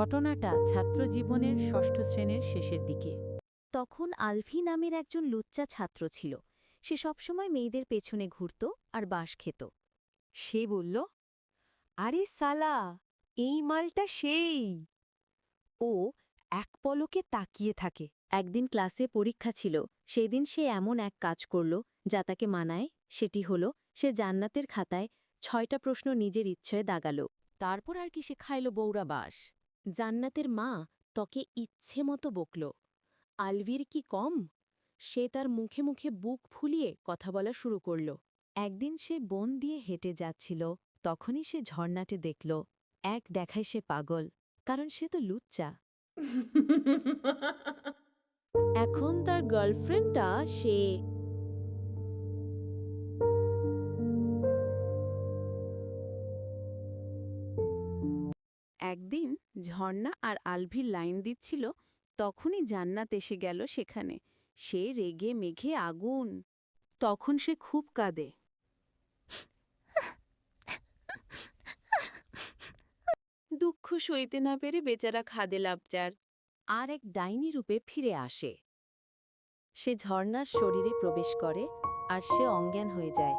ঘটনাটা ছাত্রজীবনের ষষ্ঠ শ্রেণীর শেষের দিকে। তখন আলভি নামের একজন লুচ্চা ছাত্র ছিল। সে সবসময় মেয়েদের পেছনে ঘুরত আর বাঁশ খেত। সে বলল, আরে সালা, এই মালটা সেই। ও এক পলকে তাকিয়ে থাকে। একদিন ক্লাসে পরীক্ষা ছিল। সেদিন সে এমন এক কাজ করল যা তাকে মানায়। সেটি হল সে জান্নাতের খাতায় ৬টা প্রশ্ন নিজের ইচ্ছায় দাগাল। তারপর আর কি সে খাইল বৌরা বাস। জান্নাতের মা তকে ইচ্ছে মতো বকল। আলভির কি কম? সে তার মুখে মুখে বুক ফুলিয়ে কথা বলা শুরু করল। একদিন সে বন দিয়ে হেঁটে যাচ্ছিল, তখনই সে ঝর্ণাটে দেখল। এক দেখায় সে পাগল, কারণ সে তো লুচ্চা। এখন তার গার্লফ্রেন্ডটা সে। একদিন ঝর্ণা আর আলভির লাইন দিচ্ছিল, তখনই জান্নাত এসে গেল সেখানে। সে রেগে মেঘে আগুন। তখন সে খুব কাঁদে। দুঃখ সইতে না পেরে বেচারা খাদে লাবচার। আর এক ডাইনি রূপে ফিরে আসে। সে ঝর্ণার শরীরে প্রবেশ করে আর সে অজ্ঞান হয়ে যায়।